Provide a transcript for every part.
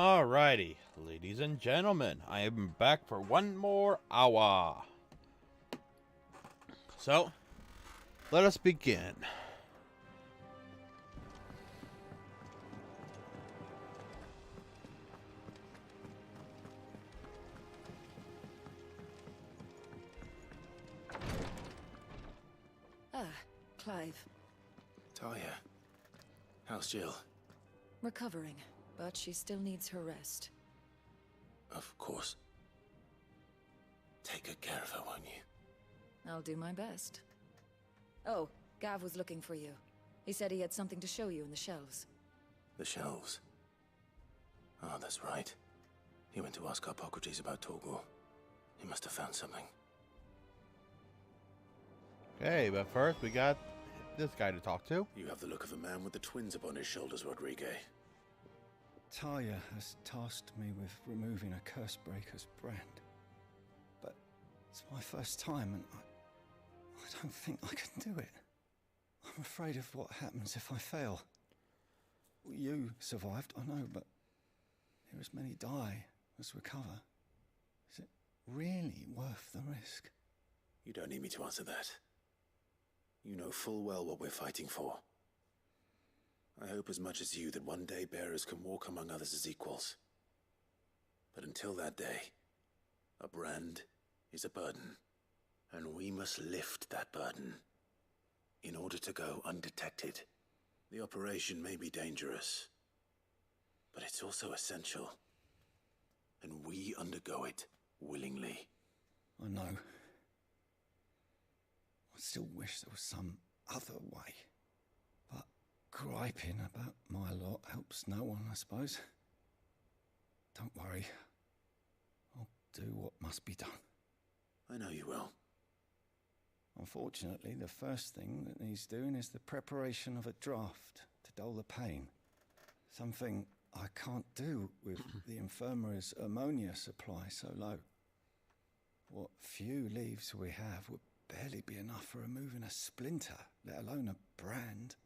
Alrighty, ladies and gentlemen, I am back for one more hour. So, let us begin. Ah, Clive. Talia, how's Jill? Recovering, but she still needs her rest. Of course. Take good care of her, won't you? I'll do my best. Oh, Gav was looking for you. He said he had something to show you in the shelves. The shelves. Oh, that's right. He went to ask Hippocrates about Torgal. He must have found something. Okay, but first we got this guy to talk to. You have the look of a man with the twins upon his shoulders, Rodrigue. Talia has tasked me with removing a Cursebreaker's brand. But it's my first time and I don't think I can do it. I'm afraid of what happens if I fail. You survived, I know, but here as many die as recover. Is it really worth the risk? You don't need me to answer that. You know full well what we're fighting for. I hope as much as you that one day bearers can walk among others as equals. But until that day, a brand is a burden, and we must lift that burden in order to go undetected. The operation may be dangerous, but it's also essential, and we undergo it willingly. I know. I still wish there was some other way. But griping about my lot helps no one, I suppose. Don't worry. I'll do what must be done. I know you will. Unfortunately, the first thing that needs doing is the preparation of a draft to dull the pain. Something I can't do with the infirmary's ammonia supply so low. What few leaves we have would barely be enough for removing a splinter, let alone a brand.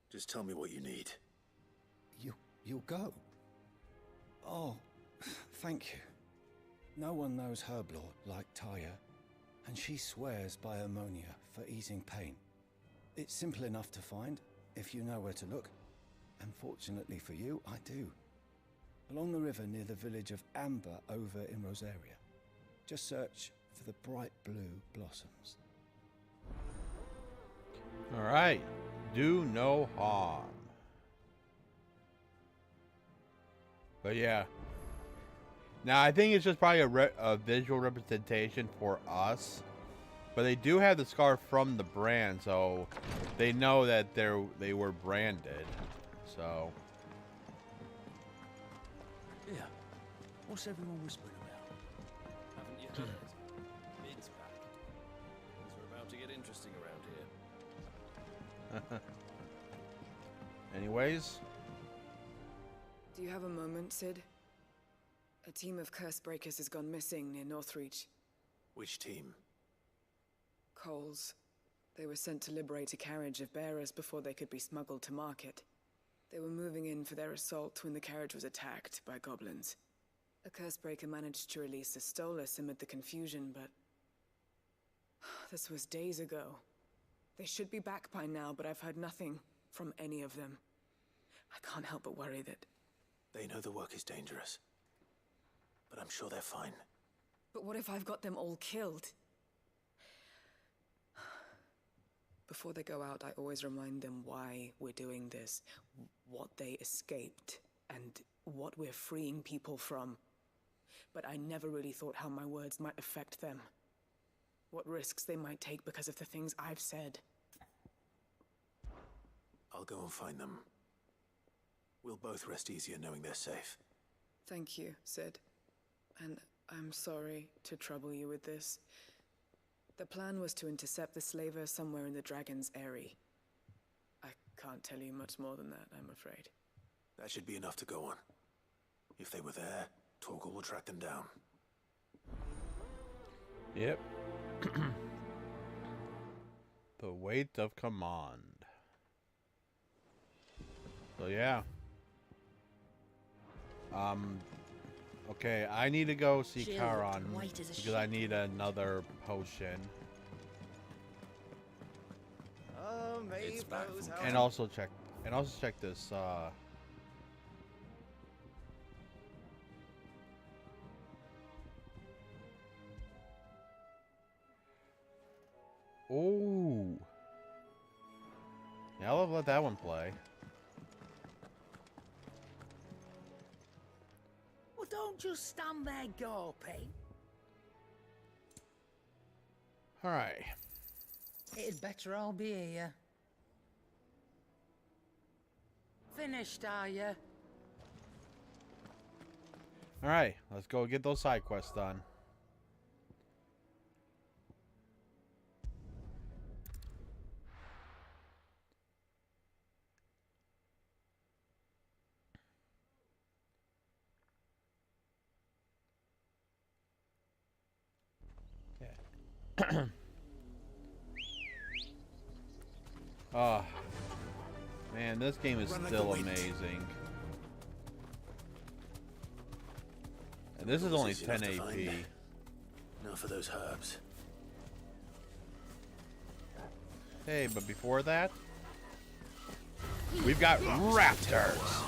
Just tell me what you need. You'll go? Oh, thank you. No one knows Herblot like Talia, and she swears by ammonia for easing pain. It's simple enough to find, if you know where to look. And fortunately for you, I do. Along the river near the village of Amber over in Rosaria. Just search for the bright blue blossoms. Alright, do no harm. But yeah. Now, I think it's just probably a visual representation for us. But they do have the scar from the brand, so they know that they were branded. So. Yeah. What's everyone whispering about? Haven't you heard? It's back. Things are about to get interesting around here. Anyways. Do you have a moment, Sid? A team of Cursebreakers has gone missing near Northreach. Which team? Coles. They were sent to liberate a carriage of bearers before they could be smuggled to market. They were moving in for their assault when the carriage was attacked by goblins. A Cursebreaker managed to release a Stolas amid the confusion, but this was days ago. They should be back by now, but I've heard nothing from any of them. I can't help but worry that... They know the work is dangerous, but I'm sure they're fine. But what if I've got them all killed? Before they go out, I always remind them why we're doing this, what they escaped, and what we're freeing people from. But I never really thought how my words might affect them. What risks they might take because of the things I've said. I'll go and find them. We'll both rest easier knowing they're safe. Thank you, Sid. And I'm sorry to trouble you with this. The plan was to intercept the slaver somewhere in the Dragon's Eyrie. I can't tell you much more than that, I'm afraid. That should be enough to go on. If they were there, Torgal will track them down. Yep. The weight of command. So yeah. Okay, I need to go see Jill Charon looked white as a because I sheet. need another potion. Oh, May It's back blows from out. And also check this oh. Yeah, I'll let that one play. Well, don't just stand there gawping. Alright. It'd better all be here. Finished, are you? Alright, let's go get those side quests done. Oh, man, this game is Run like still the wind. amazing. And this is only Easy 10 enough to AP. find. Now for those herbs. Hey, but before that, we've got raptors.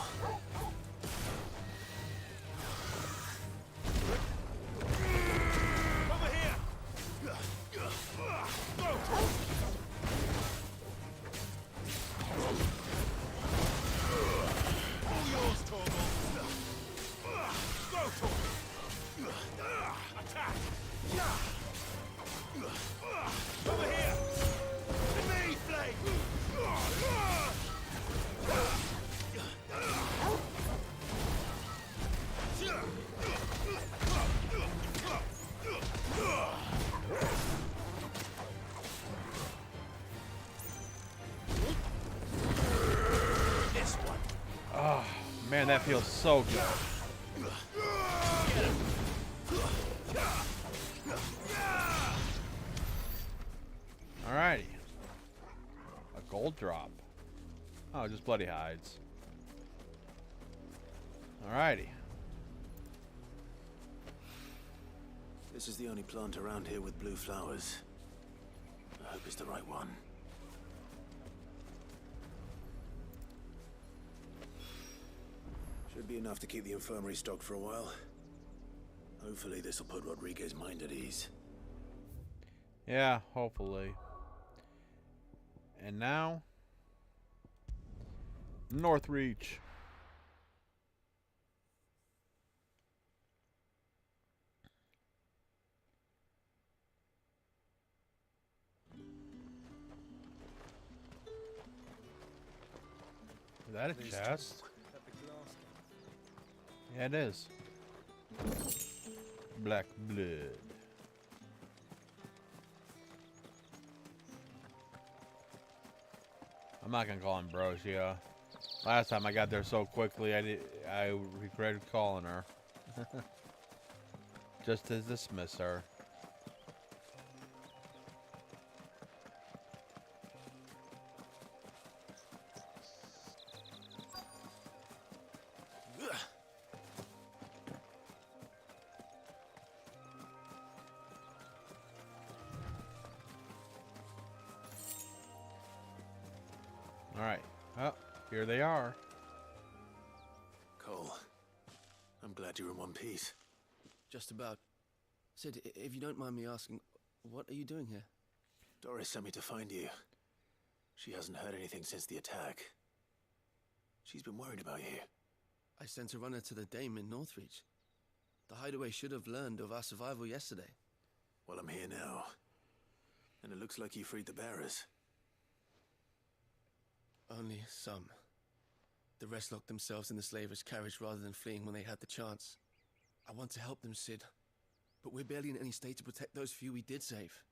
Over here! All yours, Torvald! Go, Torvald! Attack! Over here! To me, Flame! This one. Oh, man, that feels so good. Alrighty. A gold drop. Oh, just bloody hides. Alrighty. This is the only plant around here with blue flowers. I hope it's the right one. Should be enough to keep the infirmary stocked for a while. Hopefully this will put Rodriguez's mind at ease. Yeah, hopefully. And now, North Reach. Is that a chest? Yeah, it is. Black blood. I'm not gonna call him Brosia. Last time I got there so quickly, I regretted calling her. Just to dismiss her. Alright. Oh, here they are. Cole, I'm glad you're in one piece. Just about. Sid, if you don't mind me asking, what are you doing here? Doris sent me to find you. She hasn't heard anything since the attack. She's been worried about you. I sent a runner to the Dame in Northreach. The hideaway should have learned of our survival yesterday. Well, I'm here now. And it looks like you freed the bearers. Only some. The rest locked themselves in the slavers' carriage rather than fleeing when they had the chance. I want to help them, Sid. But we're barely in any state to protect those few we did save.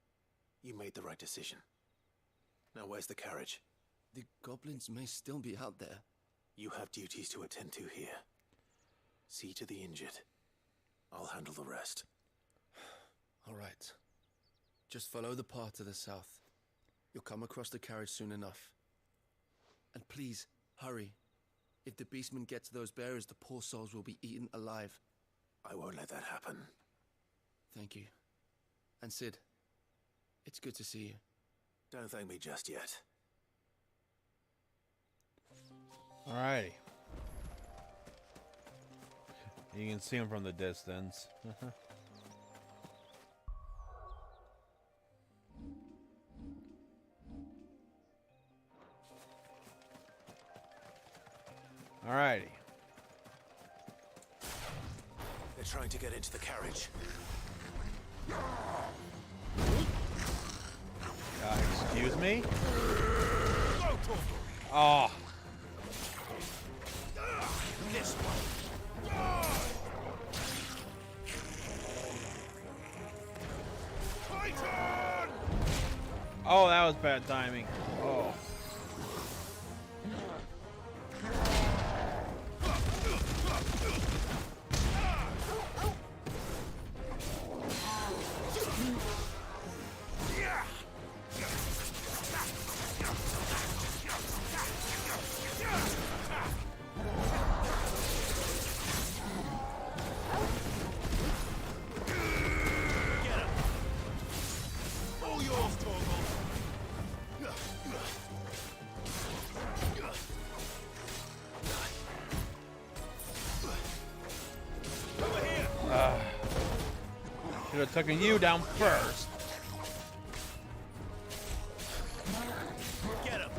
You made the right decision. Now where's the carriage? The goblins may still be out there. You have duties to attend to here. See to the injured. I'll handle the rest. All right. Just follow the path to the south. You'll come across the carriage soon enough. And please, hurry. If the beastmen get to those bearers, the poor souls will be eaten alive. I won't let that happen. Thank you. And Sid, it's good to see you. Don't thank me just yet. Alrighty. You can see him from the distance. Alrighty. They're trying to get into the carriage. Excuse me? Oh. This one. Oh, that was bad timing. Oh. Should have taken you down first. Get him.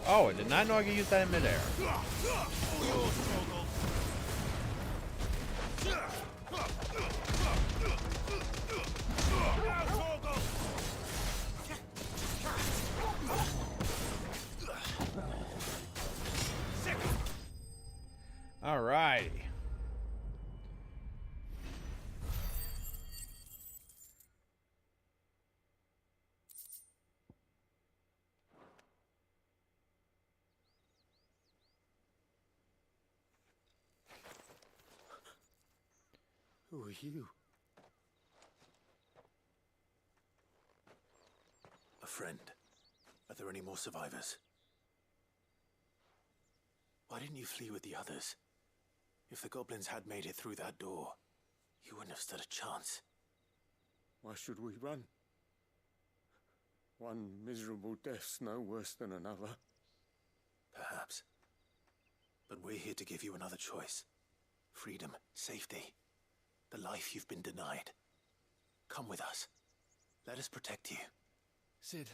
Oh, I did not know I could use that in midair. All right. Who are you? A friend. Are there any more survivors? Why didn't you flee with the others? If the goblins had made it through that door, you wouldn't have stood a chance. Why should we run? One miserable death's no worse than another. Perhaps. But we're here to give you another choice. Freedom, safety, the life you've been denied. Come with us. Let us protect you. Sid,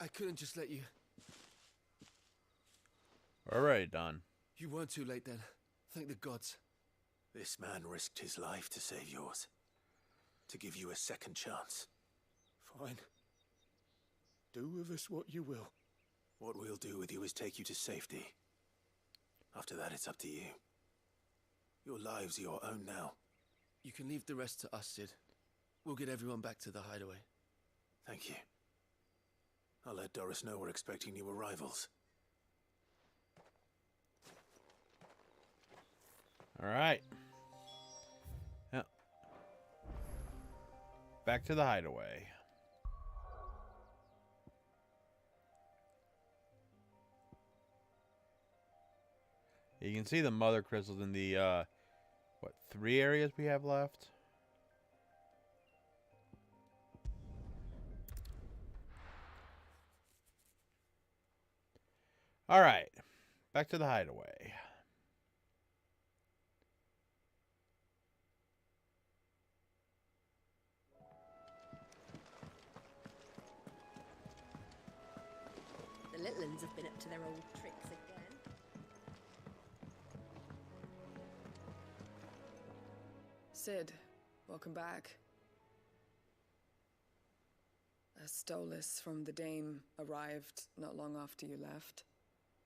I couldn't just let you... All right, done. You weren't too late then. Thank the gods. This man risked his life to save yours. To give you a second chance. Fine. Do with us what you will. What we'll do with you is take you to safety. After that, it's up to you. Your lives are your own now. You can leave the rest to us, Sid. We'll get everyone back to the hideaway. Thank you. I'll let Doris know we're expecting new arrivals. All right. Yeah. Back to the hideaway. You can see the mother crystals in the, what, 3 areas we have left? All right. Back to the hideaway. The little uns have been up to their old tricks again. Sid, welcome back. A Stolas from the Dame arrived not long after you left.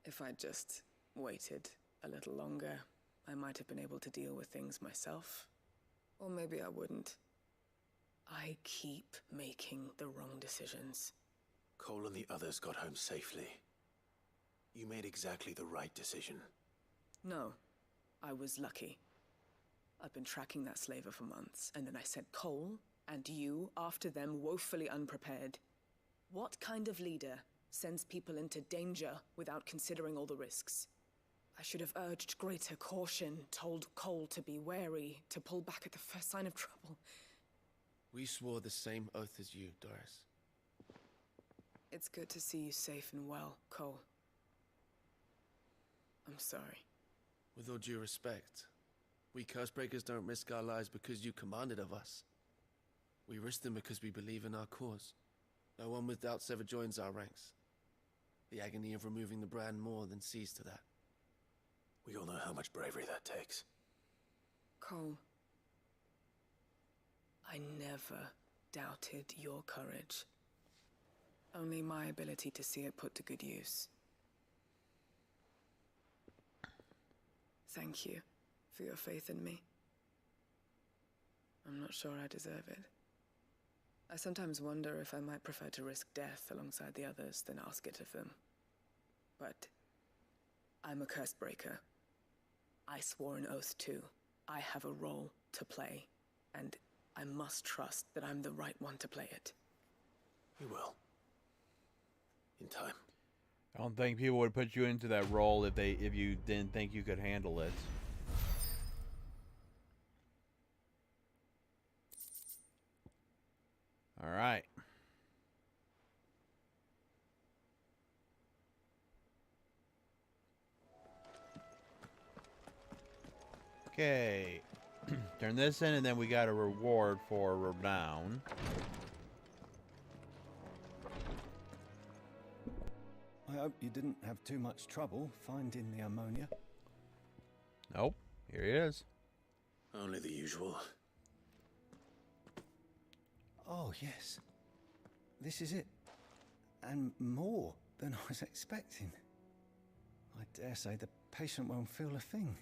If I'd just waited a little longer, I might have been able to deal with things myself. Or maybe I wouldn't. I keep making the wrong decisions. Cole and the others got home safely. You made exactly the right decision. No, I was lucky. I've been tracking that slaver for months, and then I sent Cole and you after them, woefully unprepared. What kind of leader sends people into danger without considering all the risks? I should have urged greater caution, told Cole to be wary, to pull back at the first sign of trouble. We swore the same oath as you, Doris. It's good to see you safe and well, Cole. I'm sorry. With all due respect, we Cursebreakers don't risk our lives because you commanded of us. We risk them because we believe in our cause. No one with doubts ever joins our ranks. The agony of removing the brand more than sees to that. We all know how much bravery that takes. Cole, I never doubted your courage. Only my ability to see it put to good use. Thank you for your faith in me. I'm not sure I deserve it. I sometimes wonder if I might prefer to risk death alongside the others than ask it of them. But I'm a Cursebreaker. I swore an oath too. I have a role to play, and I must trust that I'm the right one to play it. You will. In time. I don't think people would put you into that role if you didn't think you could handle it. All right. Okay. Turn this in, and then we got a reward for renown. I hope you didn't have too much trouble finding the ammonia. Nope. Here he is. Only the usual. Oh, yes. This is it. And more than I was expecting. I dare say the patient won't feel a thing.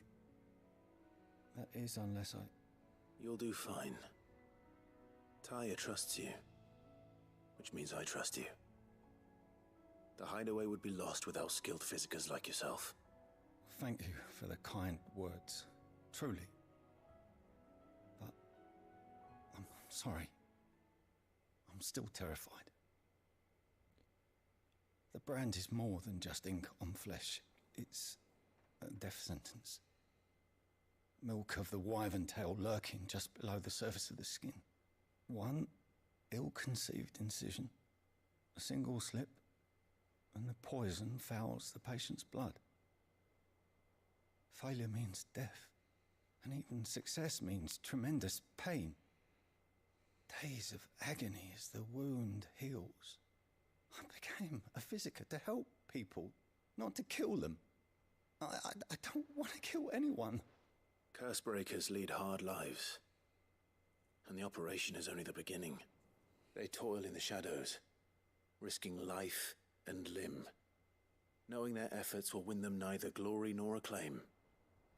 That is, unless I... You'll do fine. Tyre trusts you. Which means I trust you. The hideaway would be lost without skilled physicers like yourself. Thank you for the kind words. Truly. But... I'm sorry. I'm still terrified. The brand is more than just ink on flesh. It's a death sentence. Milk of the wyvern tail lurking just below the surface of the skin. One ill-conceived incision, a single slip, and the poison fouls the patient's blood. Failure means death, and even success means tremendous pain. Days of agony as the wound heals. I became a physiker to help people, not to kill them. I don't want to kill anyone. Cursebreakers lead hard lives. And the operation is only the beginning. They toil in the shadows, risking life and limb, knowing their efforts will win them neither glory nor acclaim.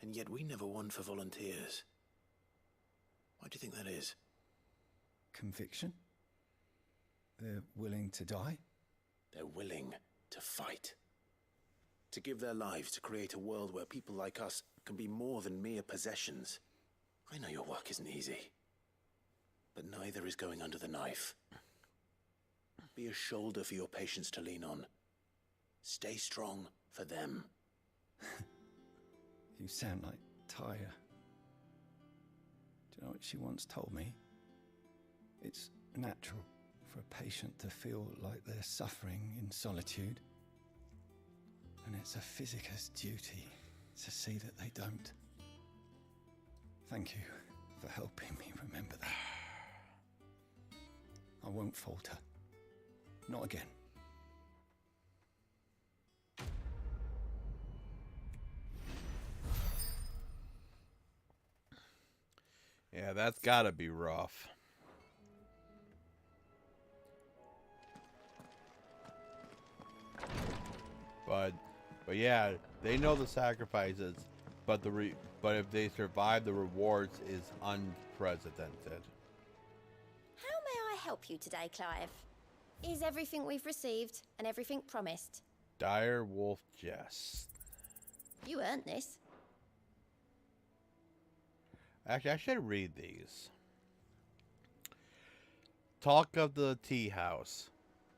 And yet we never won for volunteers. Why do you think that is? Conviction? They're willing to die? They're willing to fight. To give their lives to create a world where people like us can be more than mere possessions. I know your work isn't easy. But neither is going under the knife. Be a shoulder for your patients to lean on. Stay strong for them. You sound like Tyre. Do you know what she once told me? It's natural for a patient to feel like they're suffering in solitude. And it's a physiker's duty to see that they don't. Thank you for helping me remember that. I won't falter. Not again. Yeah, that's gotta be rough. But yeah, they know the sacrifices, but but if they survive, the rewards is unprecedented. How may I help you today, Clive? Is everything we've received and everything promised? Dire Wolf Jest. You earned this. Actually, I should read these. Talk of the Tea House.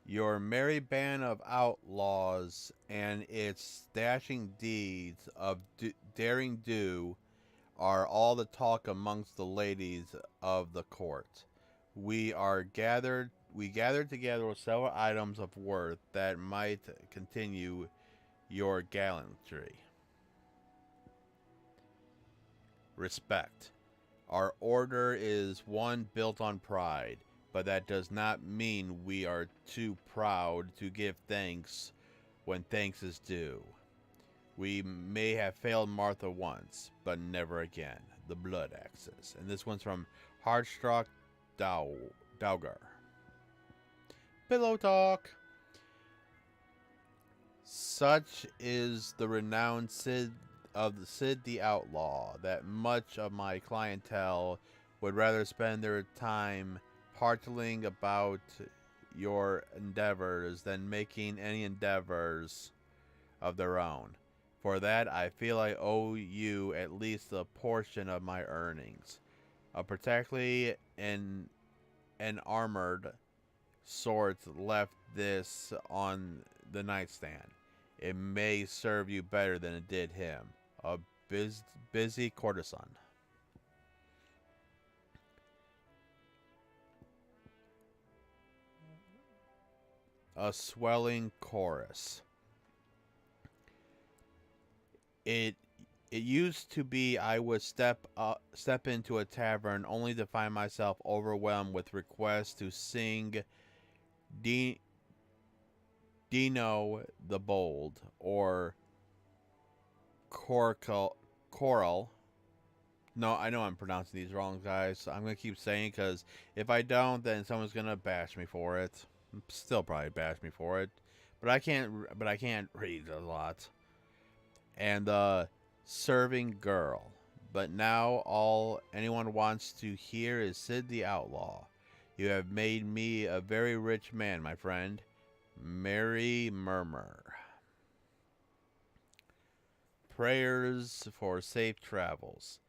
Your merry band of outlaws and its dashing deeds of daring do are all the talk amongst the ladies of the court. We gathered together with several items of worth that might continue your gallantry. Respect. Our order is one built on pride, but that does not mean we are too proud to give thanks when thanks is due. We may have failed Martha once, but never again. The Blood Axes. And this one's from Hardstruck Dauger. Pillow Talk. Such is the renowned Sid the Outlaw that much of my clientele would rather spend their time parting about your endeavors than making any endeavors of their own. For that, I feel I owe you at least a portion of my earnings. Particularly an armored sort left this on the nightstand. It may serve you better than it did him. A busy courtesan. A swelling chorus. It used to be I would step into a tavern only to find myself overwhelmed with requests to sing Dino the Bold or Choral. No, I know I'm pronouncing these wrong, guys. I'm going to keep saying it because if I don't, then someone's going to bash me for it. Still probably bash me for it. But I can't read a lot. And Serving Girl. But now all anyone wants to hear is Sid the Outlaw. You have made me a very rich man, my friend. Merry Murmur. Prayers for safe travels.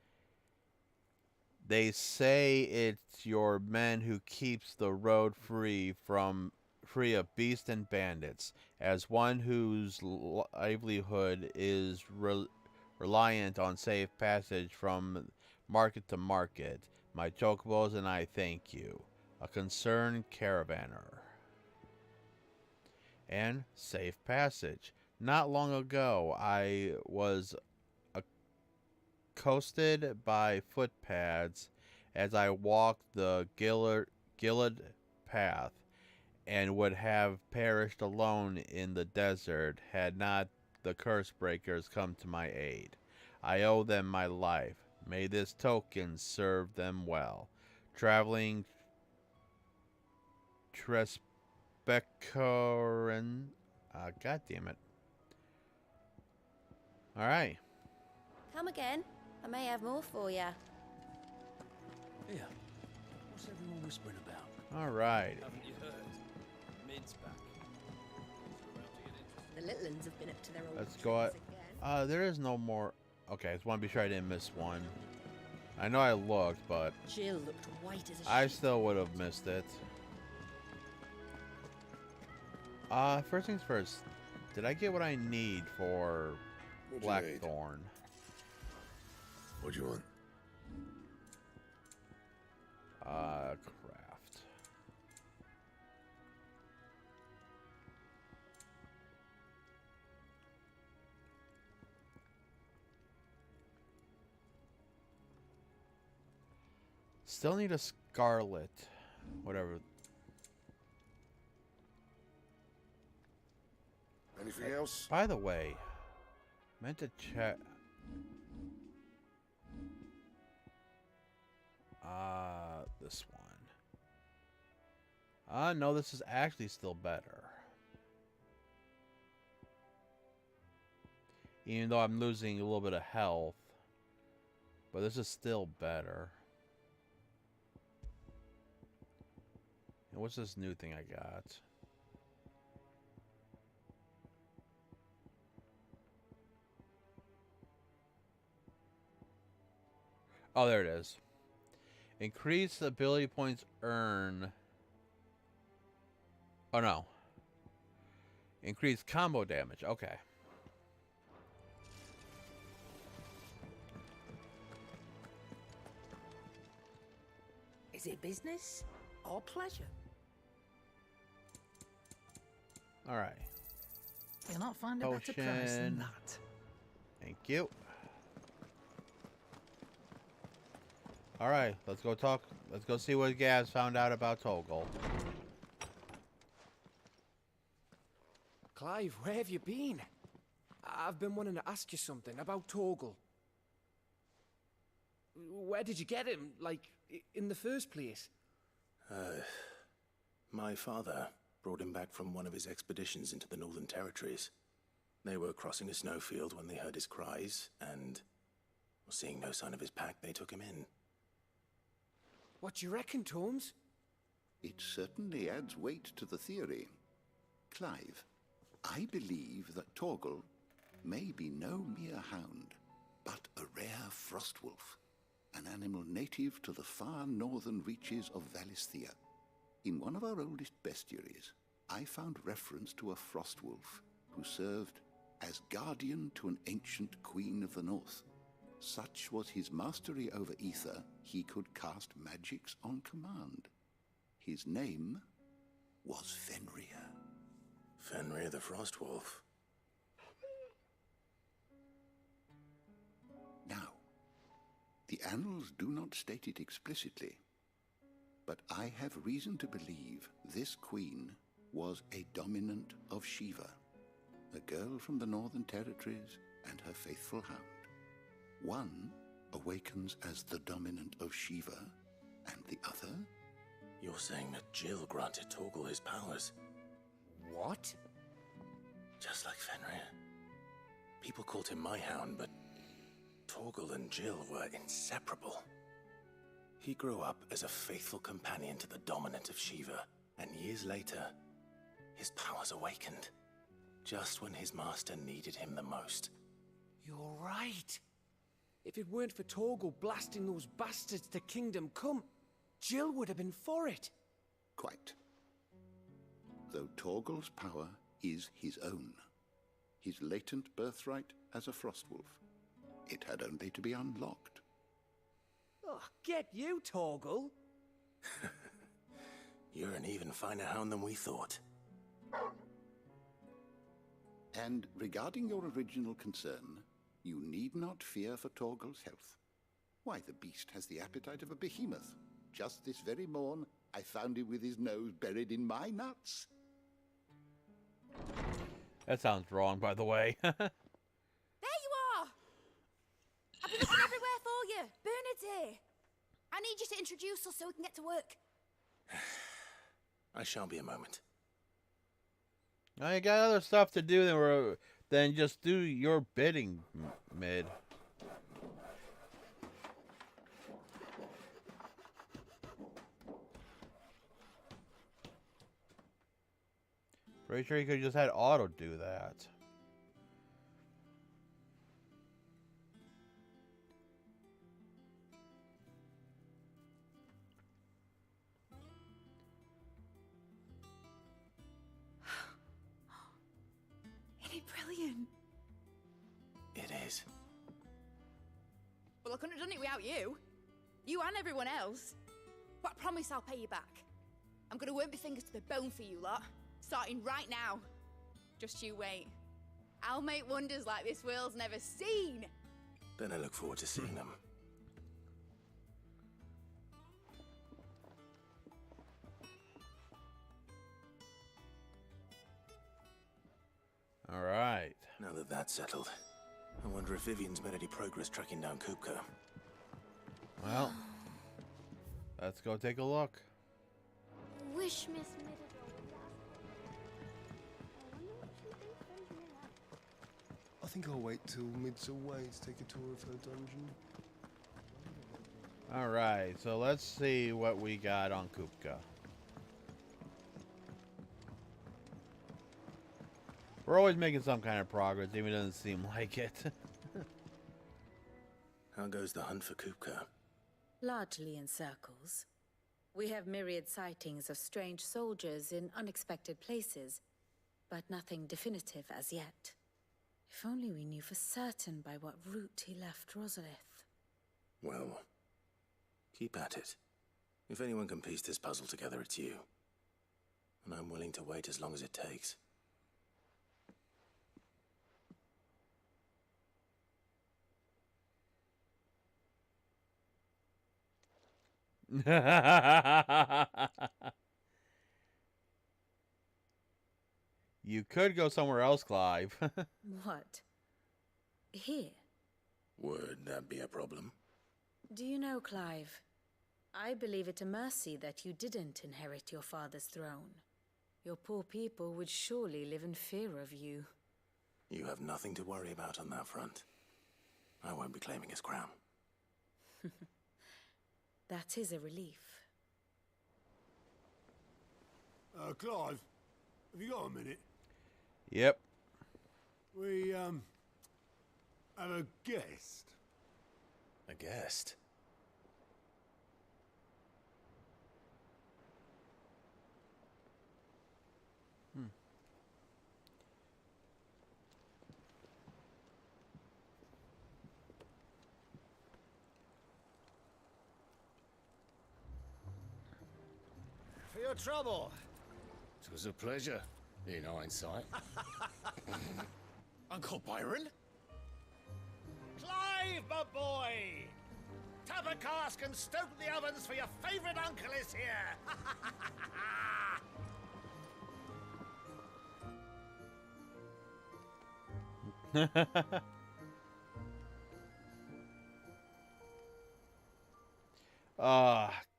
They say it's your men who keeps the road free of beasts and bandits. As one whose livelihood is reliant on safe passage from market to market, my chocobos and I thank you. A concerned caravaner. And safe passage. Not long ago, I was accosted by footpads as I walked the Gilead path, and would have perished alone in the desert had not the curse breakers come to my aid. I owe them my life. May this token serve them well. Traveling Trespecorin. God damn it. Alright. Come again. I may have more for you. Here. What's everyone whispering about? Alright. Haven't you heard? Mid's back. The little ones have been up to their old Let's go. again. There is no more. Okay, I just want to be sure I didn't miss one. I know I looked, but Jill looked white as a I sheet. still would have missed it. First things first. Did I get what I need for Blackthorn? What do you want? Craft. Still need a scarlet. Whatever. Anything else? By the way, meant to check. This one. No, this is actually still better. Even though I'm losing a little bit of health. But this is still better. And what's this new thing I got? Oh, there it is. Increase ability points earn. Oh, no. Increase combo damage. Okay. Is it business or pleasure? All right. You'll not find a better price than that. Thank you. All right, let's go talk. Let's go see what Gaz found out about Toggle. Clive, where have you been? I've been wanting to ask you something about Torgal. Where did you get him, like, in the first place? My father brought him back from one of his expeditions into the Northern Territories. They were crossing a snowfield when they heard his cries, and, seeing no sign of his pack, they took him in. What do you reckon, Torms? It certainly adds weight to the theory. Clive, I believe that Torgal may be no mere hound, but a rare frostwolf, an animal native to the far northern reaches of Valisthea. In one of our oldest bestiaries, I found reference to a frostwolf who served as guardian to an ancient queen of the north. Such was his mastery over ether, he could cast magics on command. His name was Fenrir. Fenrir the Frostwolf. Now, the annals do not state it explicitly, but I have reason to believe this queen was a dominant of Shiva, a girl from the Northern Territories and her faithful hound. One awakens as the dominant of Shiva, and the other? You're saying that Jill granted Torgal his powers? What? Just like Fenrir. People called him my hound, but Torgal and Jill were inseparable. He grew up as a faithful companion to the dominant of Shiva, and years later, his powers awakened, just when his master needed him the most. You're right. If it weren't for Torgal blasting those bastards to Kingdom Come, Jill would have been for it. Quite. Though Torgal's power is his own, his latent birthright as a frostwolf, it had only to be unlocked. Oh, get you, Torgal. You're an even finer hound than we thought. And regarding your original concern, you need not fear for Torgal's health. Why, the beast has the appetite of a behemoth. Just this very morn, I found him with his nose buried in my nuts. That sounds wrong, by the way. There you are! I've been looking everywhere for you. Bernard's here. I need you to introduce us so we can get to work. I shall be a moment. I got other stuff to do than just do your bidding, Mid. Pretty sure you could have just had Auto do that. Isn't it brilliant? It is. Well, I couldn't have done it without you. You and everyone else. But I promise I'll pay you back. I'm gonna work my fingers to the bone for you lot. Starting right now. Just you wait. I'll make wonders like this world's never seen. Then I look forward to seeing them. All right. Now that that's settled, I wonder if Vivian's made any progress tracking down Kupka. Well, let's go take a look. Wish Miss think I'll wait till Mid's away to take a tour of her dungeon. Alright, so let's see what we got on Kupka. We're always making some kind of progress, even if it doesn't seem like it. How goes the hunt for Kupka? Largely in circles. We have myriad sightings of strange soldiers in unexpected places, but nothing definitive as yet. If only we knew for certain by what route he left Rosalith. Well, keep at it. If anyone can piece this puzzle together, it's you. And I'm willing to wait as long as it takes. You could go somewhere else, Clive. What? Here? Would that be a problem? Do you know, Clive, I believe it a mercy that you didn't inherit your father's throne. Your poor people would surely live in fear of you. You have nothing to worry about on that front. I won't be claiming his crown. That is a relief. Clive, have you got a minute? Yep. We, have a guest. A guest? For your trouble. It was a pleasure, in hindsight. Uncle Byron? Clive, my boy! Tap a cask and stoke the ovens, for your favorite uncle is here!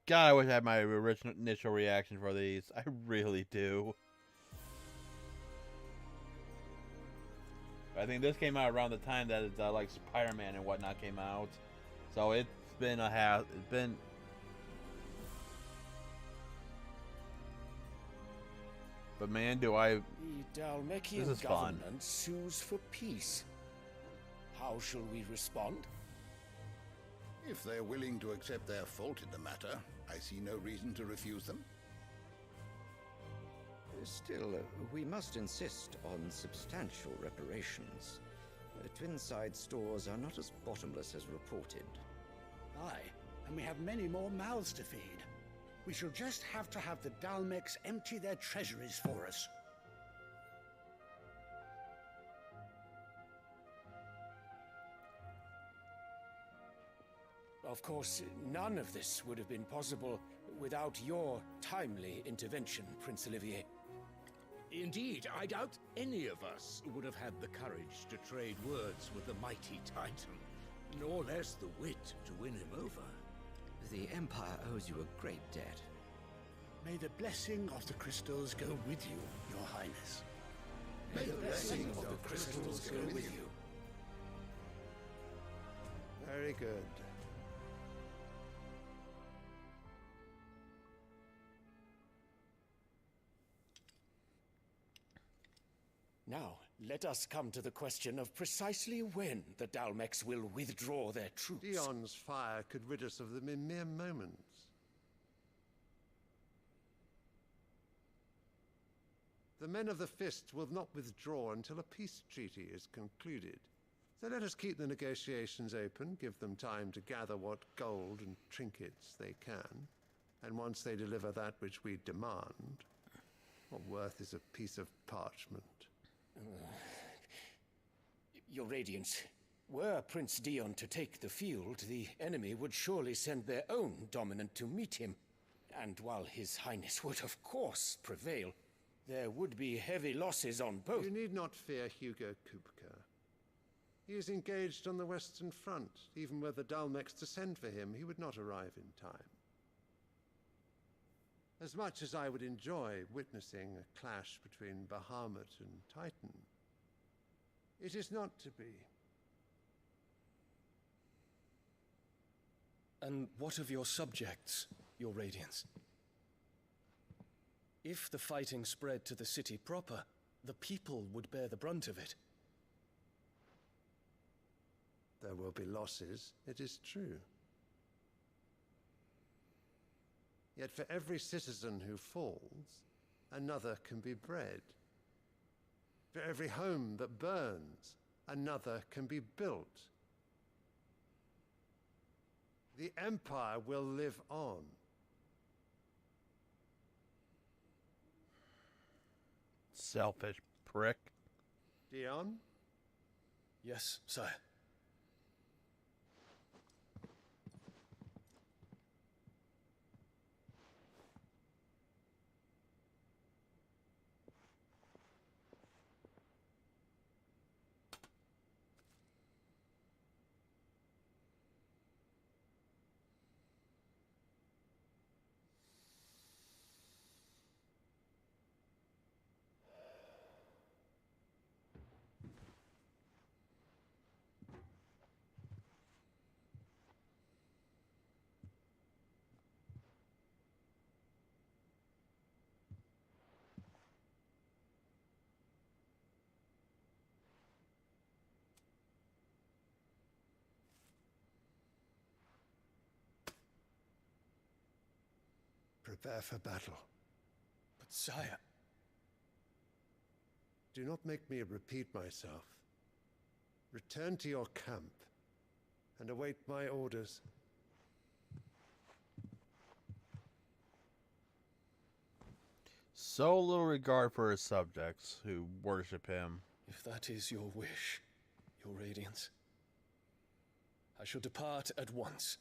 God, I wish I had my original initial reaction for these. I really do. I think this came out around the time that like Spider-Man and whatnot came out, so it's been it's been. But man, do I. The Dalmekian This is fun. government sues for peace. How shall we respond? If they're willing to accept their fault in the matter, I see no reason to refuse them. Still, we must insist on substantial reparations. Twinside stores are not as bottomless as reported. Aye, and we have many more mouths to feed. We shall just have to have the Dalmecs empty their treasuries for us. Of course, none of this would have been possible without your timely intervention, Prince Olivier. Indeed, I doubt any of us would have had the courage to trade words with the mighty Titan, nor less the wit to win him over. The Empire owes you a great debt. May the blessing of the crystals go with you, Your Highness. May the blessing of the crystals go with you. Very good. Now, let us come to the question of precisely when the Dalmecs will withdraw their troops. Dion's fire could rid us of them in mere moments. The men of the Fist will not withdraw until a peace treaty is concluded. So let us keep the negotiations open, give them time to gather what gold and trinkets they can, and once they deliver that which we demand, what worth is a piece of parchment? Your Radiance, were Prince Dion to take the field, the enemy would surely send their own dominant to meet him. And while His Highness would of course prevail, there would be heavy losses on both. You need not fear Hugo Kupka. He is engaged on the Western Front. Even were the Dalmecs to send for him, he would not arrive in time. As much as I would enjoy witnessing a clash between Bahamut and Titan, It is not to be. And what of your subjects, your Radiance? If the fighting spread to the city proper, the people would bear the brunt of it. There will be losses, it is true. Yet for every citizen who falls, another can be bred. For every home that burns, another can be built. The Empire will live on. Selfish prick. Dion? Yes, sire. Prepare for battle. But sire... Do not make me repeat myself. Return to your camp and await my orders. So little regard for his subjects who worship him. If that is your wish, your Radiance, I shall depart at once.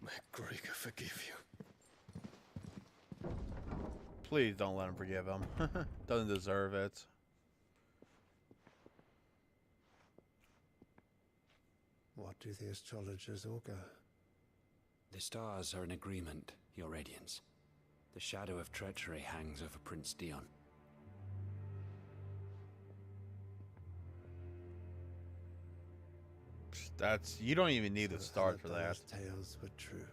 May Gregor forgive you. Please don't let him forgive him. Doesn't deserve it. What do the astrologers augur? The stars are in agreement, Your Radiance. The shadow of treachery hangs over Prince Dion. That's... You don't even need the stars for that. Tales were true.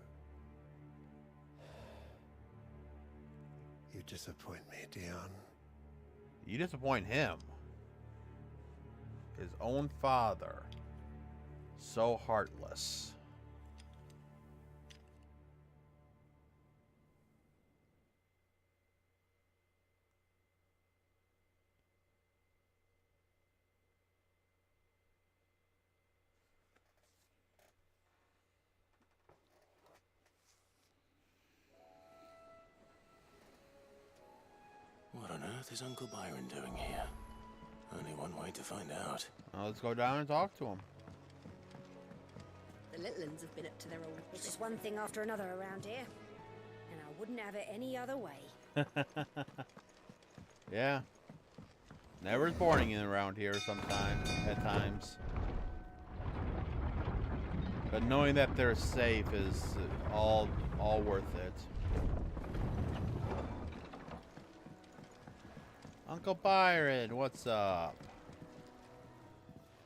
You disappoint me, Dion. You disappoint him. His own father. So heartless. What on earth is Uncle Byron doing here? Only one way to find out. Well, let's go down and talk to him. The little uns have been up to their old... It's just one thing after another around here. And I wouldn't have it any other way. Yeah. Never is boring in around here sometimes, at times. But knowing that they're safe is all worth it. Uncle Byron, what's up?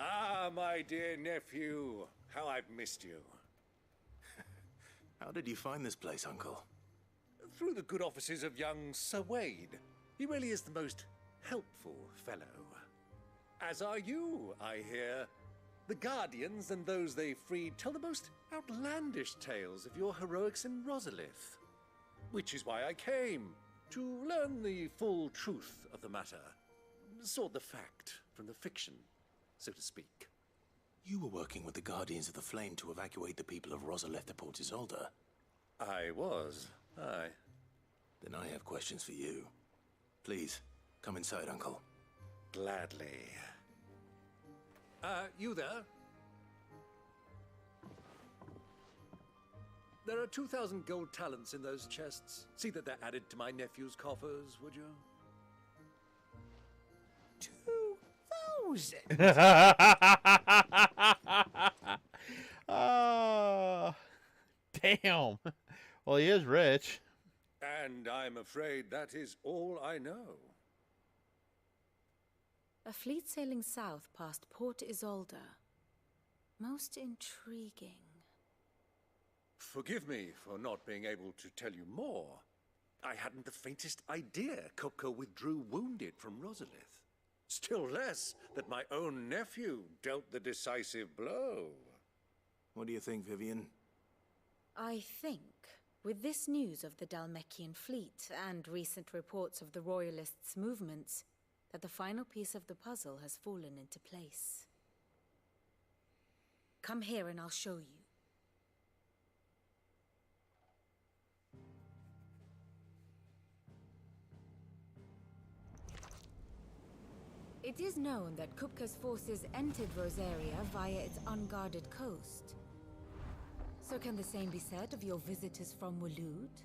Ah, my dear nephew. How I've missed you. How did you find this place, Uncle? Through the good offices of young Sir Wade. He really is the most helpful fellow. As are you, I hear. The Guardians and those they freed tell the most outlandish tales of your heroics in Rosalith. Which is why I came, to learn the full truth of the matter. Sort the fact from the fiction, so to speak. You were working with the Guardians of the Flame to evacuate the people of Rosalith to Port Isolde. I was, aye. Then I have questions for you. Please, come inside, Uncle. Gladly. You there? There are 2,000 gold talents in those chests. See that they're added to my nephew's coffers, would you? 2,000? Damn. Well, he is rich. And I'm afraid that is all I know. A fleet sailing south past Port Isolde. Most intriguing. Forgive me for not being able to tell you more. I hadn't the faintest idea Kupka withdrew wounded from Rosalith. Still less that my own nephew dealt the decisive blow. What do you think, Vivian? I think, with this news of the Dalmekian fleet and recent reports of the Royalists' movements, that the final piece of the puzzle has fallen into place. Come here and I'll show you. It is known that Kupka's forces entered Rosaria via its unguarded coast. So can the same be said of your visitors from Waloed?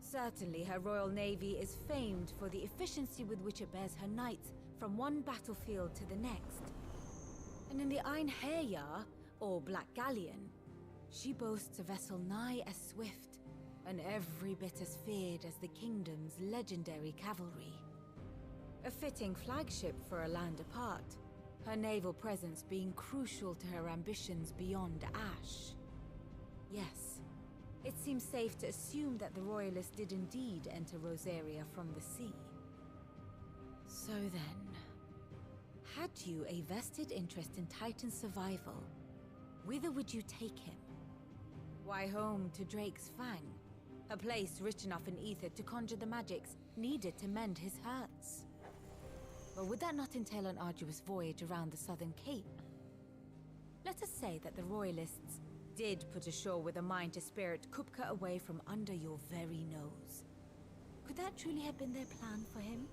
Certainly her Royal Navy is famed for the efficiency with which it bears her knights from one battlefield to the next. And in the Einherjar, or Black Galleon, she boasts a vessel nigh as swift and every bit as feared as the kingdom's legendary cavalry. A fitting flagship for a land apart, her naval presence being crucial to her ambitions beyond Ash. Yes, it seems safe to assume that the Royalists did indeed enter Rosaria from the sea. So then, had you a vested interest in Titan's survival, whither would you take him? Why, home to Drake's Fang, a place rich enough in ether to conjure the magics needed to mend his hurts. But would that not entail an arduous voyage around the southern cape? Let us say that the Royalists did put ashore with a mind to spirit Kupka away from under your very nose. Could that truly have been their plan for him?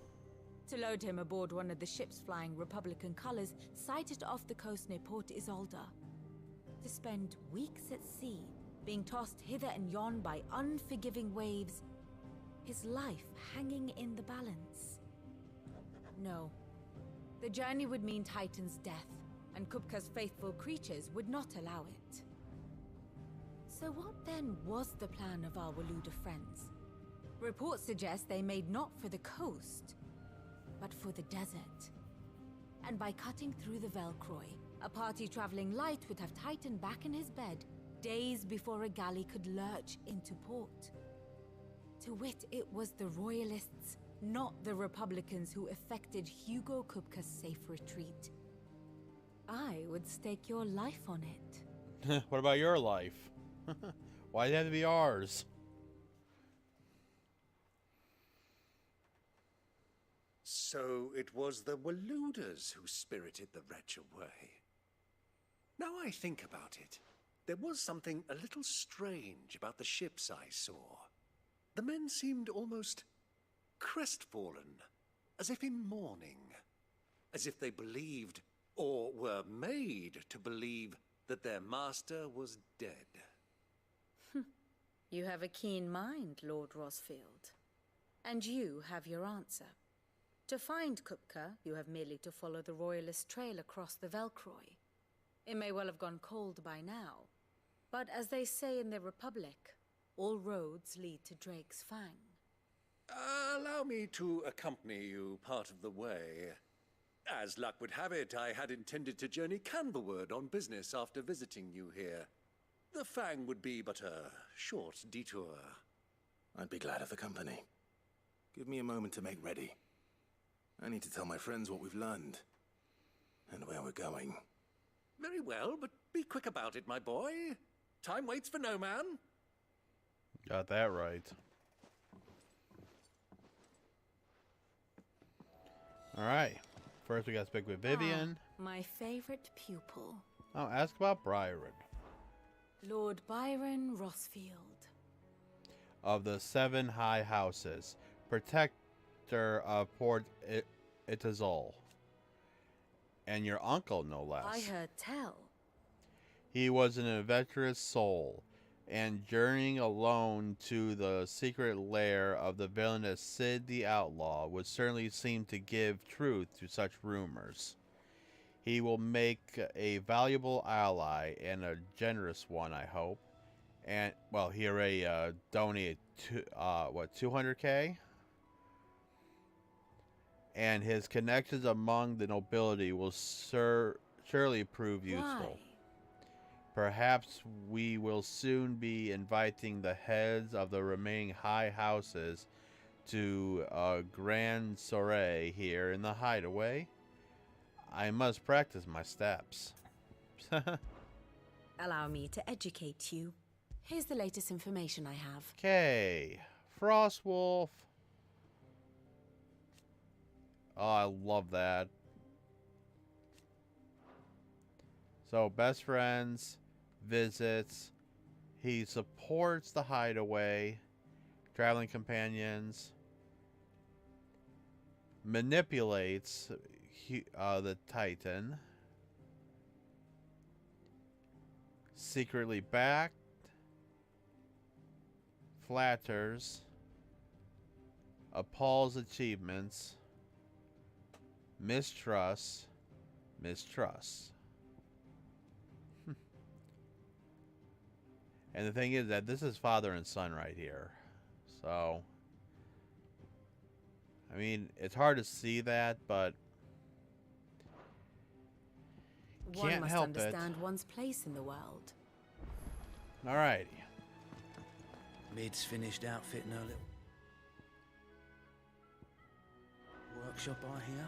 To load him aboard one of the ships flying Republican colors sighted off the coast near Port Isolde. To spend weeks at sea, being tossed hither and yon by unforgiving waves, his life hanging in the balance. No. The journey would mean Titan's death, and Kupka's faithful creatures would not allow it. So what then was the plan of our Waluda friends? Reports suggest they made not for the coast, but for the desert. And by cutting through the Velcroy, a party traveling light would have Titan back in his bed days before a galley could lurch into port. To wit, it was the Royalists, not the Republicans, who effected Hugo Kupka's safe retreat. I would stake your life on it. What about your life? Why did it have to be ours? So it was the Waluders who spirited the wretch away. Now I think about it, there was something a little strange about the ships I saw. The men seemed almost crestfallen, as if in mourning, as if they believed, or were made to believe, that their master was dead. You have a keen mind, Lord Rosfield. And you have your answer. To find Kupka, you have merely to follow the Royalist trail across the Velcroy. It may well have gone cold by now, but as they say in the Republic, all roads lead to Drake's Fang. Allow me to accompany you part of the way. As luck would have it, I had intended to journey Canberward on business after visiting you here. The Fang would be but a short detour. I'd be glad of the company. Give me a moment to make ready. I need to tell my friends what we've learned, and where we're going. Very well, but be quick about it, my boy. Time waits for no man. Got that right. Alright. First we got to speak with Vivian. My favorite pupil. Oh, ask about Byron. Lord Byron Rosfield. Of the 7 High Houses. Protector of Port Isolde. And your uncle, no less. I heard tell. He was an adventurous soul, and journeying alone to the secret lair of the villainous Sid the Outlaw would certainly seem to give truth to such rumors. He will make a valuable ally, and a generous one, I hope, And well, he already donated 200K, and his connections among the nobility will surely prove useful. Why? Perhaps we will soon be inviting the heads of the remaining high houses to a grand soiree here in the hideaway. I must practice my steps. Allow me to educate you. Here's the latest information I have. Okay, Frostwolf. Oh, I love that. So, best friends, visits. He supports the hideaway, traveling companions, manipulates the Titan, secretly backed, flatters, appalls achievements, mistrusts. And the thing is that this is father and son right here. So, I mean, it's hard to see that, but One can't must help understand one's place in the world. it. Alrighty. Mid's finished outfitting her little workshop, I hear.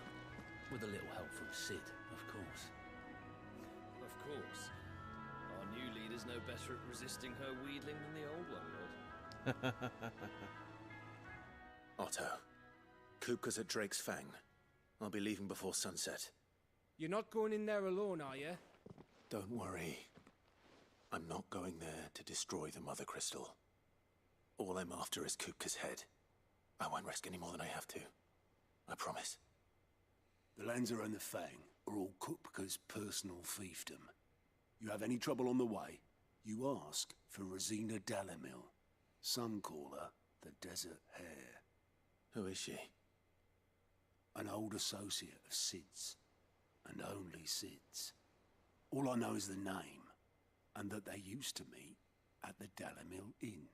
With a little help from Sid, of course. Of course. Our new leader's no better at resisting her wheedling than the old one was. Otto, Kupka's at Drake's Fang. I'll be leaving before sunset. You're not going in there alone, are you? Don't worry. I'm not going there to destroy the Mother Crystal. All I'm after is Kupka's head. I won't risk any more than I have to. I promise. The Lanza and the Fang are all Kupka's personal fiefdom. You have any trouble on the way, you ask for Rosina Dalamil. Some call her the Desert Hare. Who is she? An old associate of Sid's, and only Sid's. All I know is the name, and that they used to meet at the Dalamil Inn.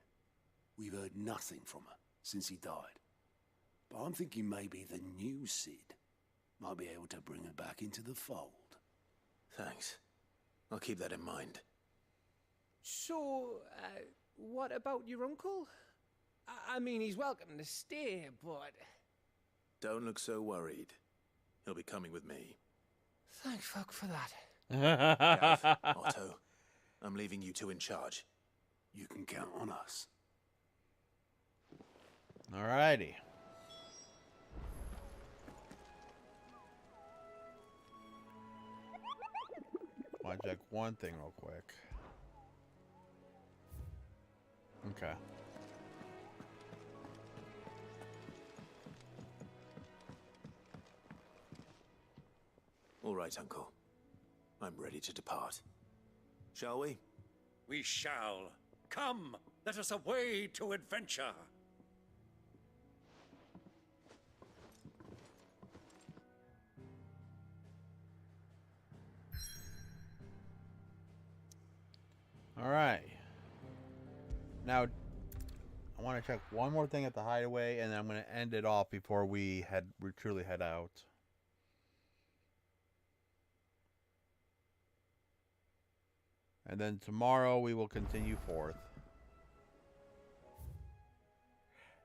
We've heard nothing from her since he died. But I'm thinking maybe the new Sid might be able to bring her back into the fold. Thanks. I'll keep that in mind. So, what about your uncle? I mean, he's welcome to stay, but... Don't look so worried. He'll be coming with me. Thank fuck for that. Gav, Otto, I'm leaving you two in charge. You can count on us. Alrighty. Want to check one thing real quick. Okay. All right, Uncle. I'm ready to depart. Shall we? We shall. Come, let us away to adventure. All right. Now, I want to check one more thing at the hideaway, and then I'm going to end it off before we truly head out. And then tomorrow we will continue forth.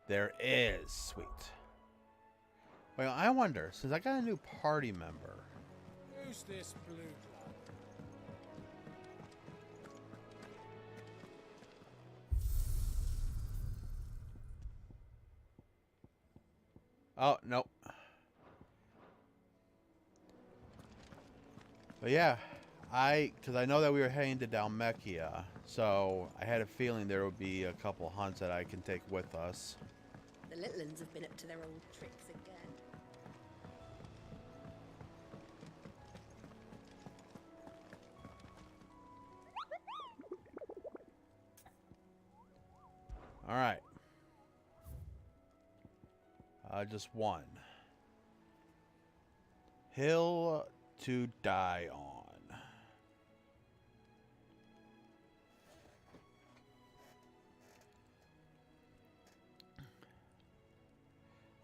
There is. Sweet. Well, I wonder, since I got a new party member. Who's this blue blood? Oh, nope. But yeah, because I know that we were heading to Dalmekia, so I had a feeling there would be a couple hunts that I can take with us. The little uns have been up to their old tricks again. All right. Just one. Hill to die on.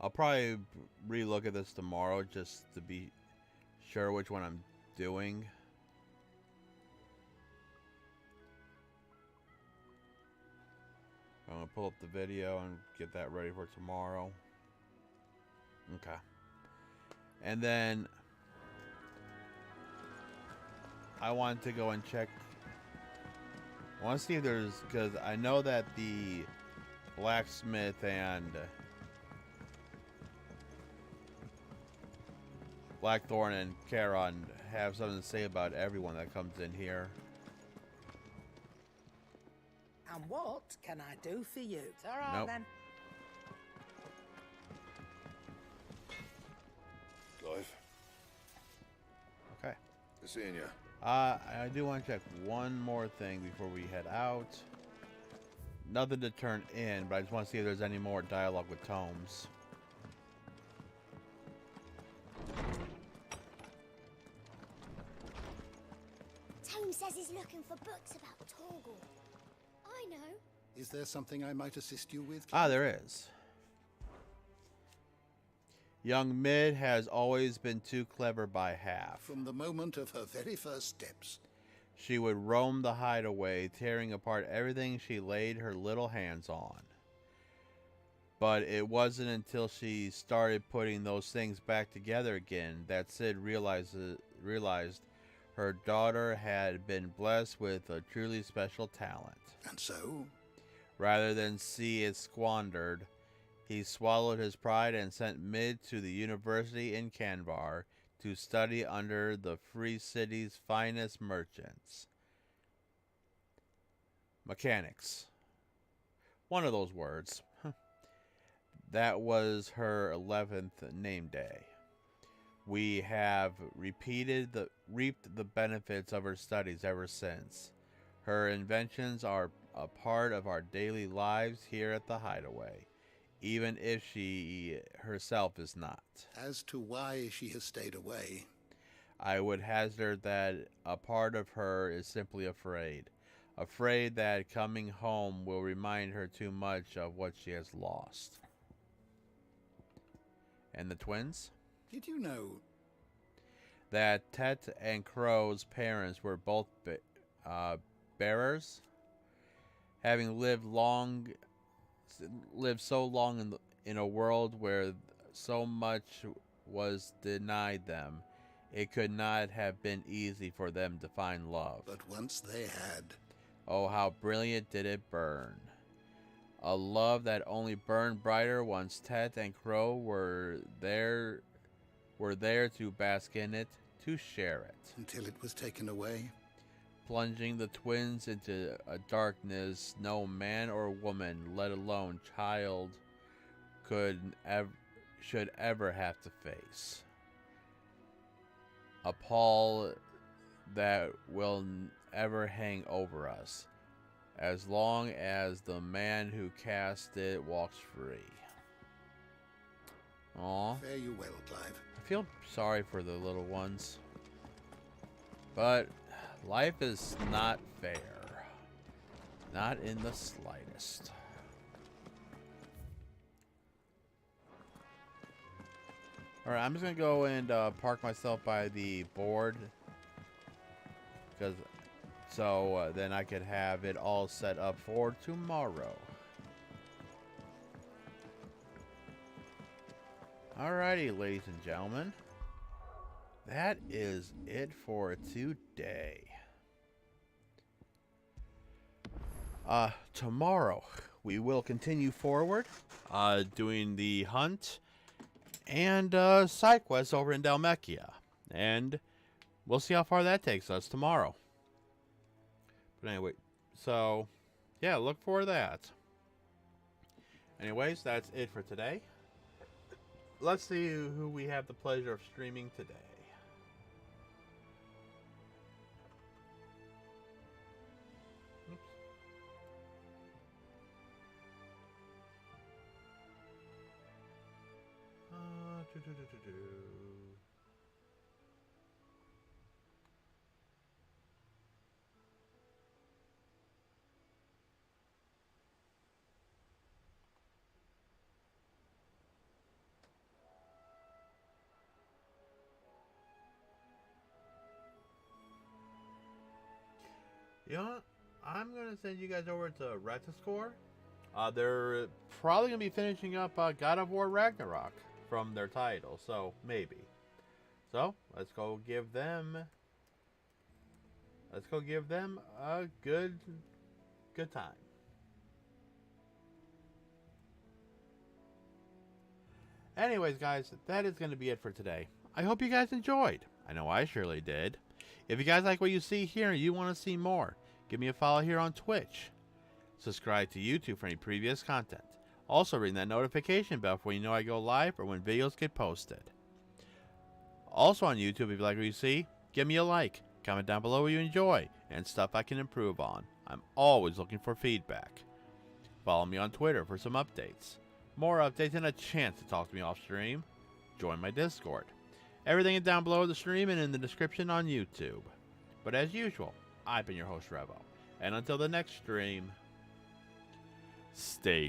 I'll probably relook at this tomorrow just to be sure which one I'm doing. I'm gonna pull up the video and get that ready for tomorrow. Okay. And then I want to go and check. I want to see if there's, because I know that the blacksmith and Blackthorn and Charon have something to say about everyone that comes in here. And what can I do for you? It's all right, Nope. then. Clive, Okay. good seeing you. I do want to check one more thing before we head out. Nothing to turn in, but I just want to see if there's any more dialogue with Tomes. Tome says he's looking for books about Torgal. I know. Is there something I might assist you with? Ah, there is. Young Mid has always been too clever by half. From the moment of her very first steps. She would roam the hideaway, tearing apart everything she laid her little hands on. But it wasn't until she started putting those things back together again that Sid realized her daughter had been blessed with a truly special talent. And so? Rather than see it squandered, he swallowed his pride and sent Mid to the university in Canvar to study under the Free City's finest merchants. Mechanics. One of those words. That was her 11th name day. We have reaped the benefits of her studies ever since. Her inventions are a part of our daily lives here at the Hideaway, even if she herself is not. As to why she has stayed away, I would hazard that a part of her is simply afraid. Afraid that coming home will remind her too much of what she has lost. And the twins? did you know That Tet and Crow's parents were both bearers? Having lived so long in a world where so much was denied them, it could not have been easy for them to find love. But once they had. Oh, how brilliant did it burn. A love that only burned brighter once Tet and Crow were there to bask in it, to share it. Until it was taken away. Plunging the twins into a darkness no man or woman, let alone child, should ever have to face. A pall that will ever hang over us, as long as the man who cast it walks free. Aw. Fare you well, Clive. I feel sorry for the little ones. But life is not fair. Not in the slightest. Alright, I'm just going to go and park myself by the board. So then I could have it all set up for tomorrow. Alrighty, ladies and gentlemen. That is it for today. Tomorrow we will continue forward, doing the hunt and side quests over in Dalmekia, and we'll see how far that takes us tomorrow. But anyway, so yeah, look for that. Anyways, that's it for today. Let's see who we have the pleasure of streaming today. You know what? I'm going to send you guys over to Retiscore. They're probably going to be finishing up God of War Ragnarok from their title, so maybe. So, let's go give them a good time. Anyways, guys, that is going to be it for today. I hope you guys enjoyed. I know I surely did. If you guys like what you see here and you want to see more, give me a follow here on Twitch. Subscribe to YouTube for any previous content. Also, ring that notification bell for when you know I go live or when videos get posted. Also on YouTube, if you like what you see, give me a like. Comment down below what you enjoy and stuff I can improve on. I'm always looking for feedback. Follow me on Twitter for some updates. More updates and a chance to talk to me off stream. Join my Discord. Everything is down below the stream and in the description on YouTube. But as usual, I've been your host Revo. And until the next stream, stay